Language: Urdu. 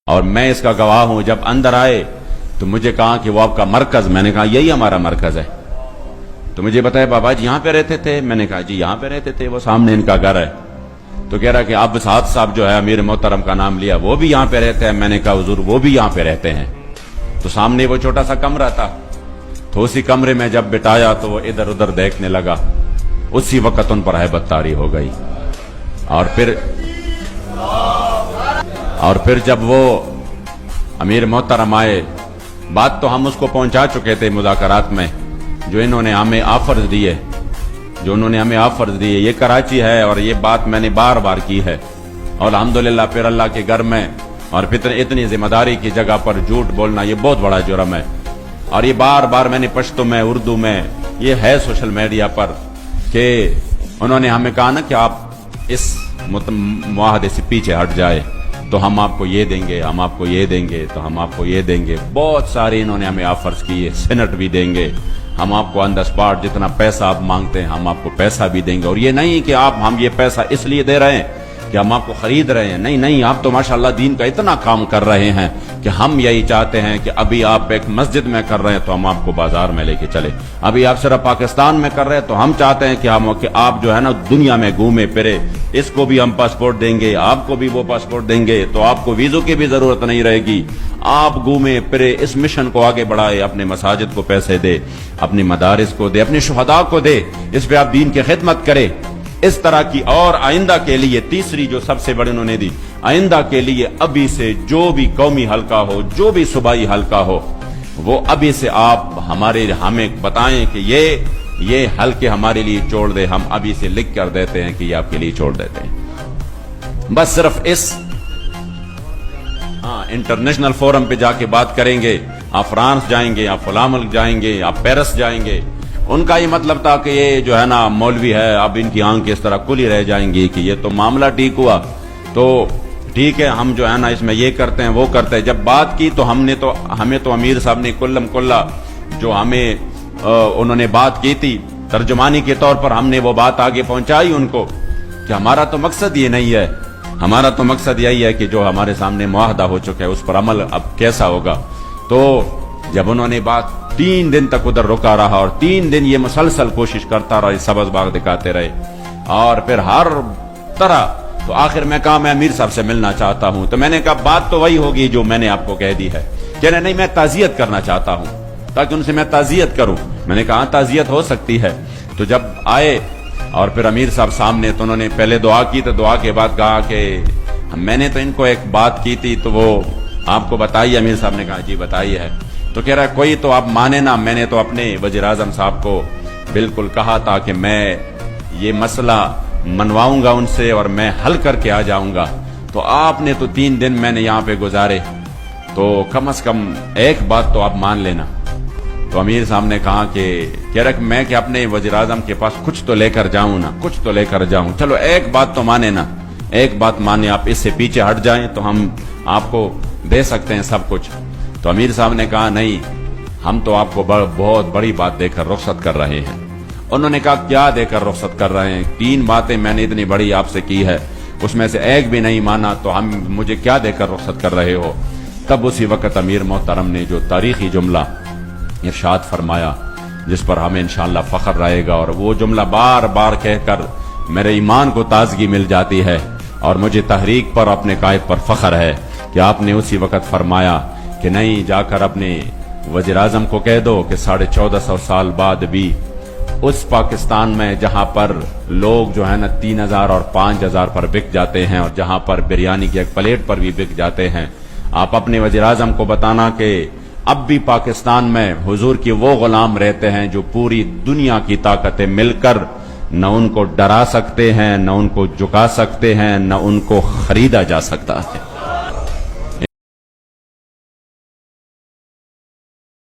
اور میں اس کا گواہ ہوں. جب اندر آئے تو مجھے کہا کہ وہ آپ کا مرکز. میں نے کہا یہی ہمارا مرکز ہے. تو مجھے بتایا بابا جی یہاں پہ رہتے تھے. میں نے کہا جی یہاں پہ رہتے تھے, وہ سامنے ان کا گھر ہے. تو کہہ رہا کہ اب سعد صاحب جو ہے امیر محترم کا نام لیا, وہ بھی یہاں پہ رہتے ہیں. میں نے کہا حضور وہ بھی یہاں پہ رہتے ہیں. تو سامنے وہ چھوٹا سا کمرہ تھا, تو اسی کمرے میں جب بٹایا تو وہ ادھر ادھر دیکھنے لگا. اسی وقت ان پر ہیبت طاری ہو گئی. اور پھر جب وہ امیر محترم آئے, بات تو ہم اس کو پہنچا چکے تھے مذاکرات میں, جو انہوں نے ہمیں آفرز دیے, یہ کراچی ہے اور یہ بات میں نے بار بار کی ہے. اور الحمدللہ پھر اللہ کے گھر میں اور پھر اتنی ذمہ داری کی جگہ پر جھوٹ بولنا یہ بہت بڑا جرم ہے. اور یہ بار بار میں نے پشتو میں, اردو میں, یہ ہے سوشل میڈیا پر, کہ انہوں نے ہمیں کہا نا کہ آپ اس معاہدے سے پیچھے ہٹ جائے تو ہم آپ کو یہ دیں گے, ہم آپ کو یہ دیں گے, تو ہم آپ کو یہ دیں گے. بہت سارے انہوں نے ہمیں آفرز کیے, سینٹ بھی دیں گے, ہم آپ کو آن دا اسپاٹ جتنا پیسہ آپ مانگتے ہیں ہم آپ کو پیسہ بھی دیں گے. اور یہ نہیں کہ ہم یہ پیسہ اس لیے دے رہے ہیں کہ ہم آپ کو خرید رہے ہیں. نہیں, آپ تو ماشاءاللہ دین کا اتنا کام کر رہے ہیں کہ ہم یہی چاہتے ہیں کہ ابھی آپ ایک مسجد میں کر رہے ہیں تو ہم آپ کو بازار میں لے کے چلے. ابھی آپ صرف پاکستان میں کر رہے ہیں تو ہم چاہتے ہیں کہ آپ جو ہے نا دنیا میں گھومے پھرے. اس کو بھی ہم پاسپورٹ دیں گے, آپ کو بھی وہ پاسپورٹ دیں گے, تو آپ کو ویزوں کی بھی ضرورت نہیں رہے گی. آپ گھومے پھرے, اس مشن کو آگے بڑھائے, اپنے مساجد کو پیسے دے, اپنی مدارس کو دے, اپنے شہداء کو دے, اس پہ آپ دین کی خدمت کرے. اس طرح کی. اور آئندہ کے لیے تیسری جو سب سے بڑی انہوں نے دی, آئندہ کے لیے ابھی سے جو بھی قومی حلقہ ہو, جو بھی صوبائی حلقہ ہو, وہ ابھی سے آپ ہمیں بتائیں کہ یہ حلقے ہمارے لیے چھوڑ دے. ہم ابھی سے لکھ کر دیتے ہیں کہ یہ آپ کے لیے چھوڑ دیتے ہیں. بس صرف اس انٹرنیشنل فورم پہ جا کے بات کریں گے. آپ فرانس جائیں گے, آپ فلاں ملک جائیں گے, آپ پیرس جائیں گے. ان کا یہ مطلب تھا کہ یہ جو ہے نا مولوی ہے, اب ان کی آنکھ اس طرح کھلی رہ جائیں گی کہ یہ تو معاملہ ٹھیک ہوا تو ٹھیک ہے, ہم جو ہے نا اس میں یہ کرتے ہیں وہ کرتے ہیں. جب بات کی تو ہمیں تو امیر صاحب نے کلم کلا جو ہمیں انہوں نے بات کی تھی ترجمانی کے طور پر, ہم نے وہ بات آگے پہنچائی ان کو کہ ہمارا تو مقصد یہ نہیں ہے. ہمارا تو مقصد یہی ہے کہ جو ہمارے سامنے معاہدہ ہو چکا ہے اس پر عمل اب کیسا ہوگا. تو جب انہوں نے بات 3 دن تک ادھر رکا رہا, اور 3 دن یہ مسلسل کوشش کرتا رہا, سبز باغ دکھاتے رہے, اور پھر ہر طرح. تو آخر میں کہا میں امیر صاحب سے ملنا چاہتا ہوں. تو میں نے کہا بات تو وہی ہوگی جو میں نے آپ کو کہہ دی ہے. کہہ رہے نہیں, میں تعزیت کرنا چاہتا ہوں تاکہ ان سے میں تعزیت کروں. میں نے کہا تعزیت ہو سکتی ہے. تو جب آئے اور پھر امیر صاحب سامنے, تو انہوں نے پہلے دعا کی, تو دعا کے بعد کہا کہ میں نے تو ان کو ایک بات کی تھی تو وہ آپ کو بتائی. امیر صاحب نے کہا جی بتائی ہے. تو کہہ رہا کوئی تو آپ مانے نا, میں نے تو اپنے وزیر اعظم صاحب کو بالکل کہا تھا کہ میں یہ مسئلہ منواؤں گا ان سے اور میں حل کر کے آ جاؤں گا. تو آپ نے تو 3 دن میں نے یہاں پہ گزارے, تو کم از کم ایک بات تو آپ مان لینا. تو امیر صاحب نے کہا کہ کہہ رہا میں کہ اپنے وزیر اعظم کے پاس کچھ تو لے کر جاؤں نا, کچھ تو لے کر جاؤں. چلو ایک بات تو مانے نا, ایک بات مانے, آپ اس سے پیچھے ہٹ جائیں تو ہم آپ کو دے سکتے ہیں سب کچھ. تو امیر صاحب نے کہا نہیں, ہم تو آپ کو بہت بڑی بات دے کر رخصت کر رہے ہیں. انہوں نے کہا کیا دے کر رخصت کر رہے ہیں؟ 3 باتیں میں نے اتنی بڑی آپ سے کی ہے, اس میں سے ایک بھی نہیں مانا, تو ہم مجھے کیا دے کر رخصت کر رہے ہو؟ تب اسی وقت امیر محترم نے جو تاریخی جملہ ارشاد فرمایا جس پر ہمیں انشاءاللہ فخر رہے گا, اور وہ جملہ بار بار کہہ کر میرے ایمان کو تازگی مل جاتی ہے, اور مجھے تحریک پر اپنے قائد پر فخر ہے کہ آپ نے اسی وقت فرمایا کہ نہیں, جا کر اپنے وزیر اعظم کو کہہ دو کہ 1450 سال بعد بھی اس پاکستان میں جہاں پر لوگ جو ہے نا 3000 اور 5000 پر بک جاتے ہیں, اور جہاں پر بریانی کی ایک پلیٹ پر بھی بک جاتے ہیں, آپ اپنے وزیر اعظم کو بتانا کہ اب بھی پاکستان میں حضور کی وہ غلام رہتے ہیں جو پوری دنیا کی طاقتیں مل کر نہ ان کو ڈرا سکتے ہیں, نہ ان کو جھکا سکتے ہیں, نہ ان کو خریدا جا سکتا ہے.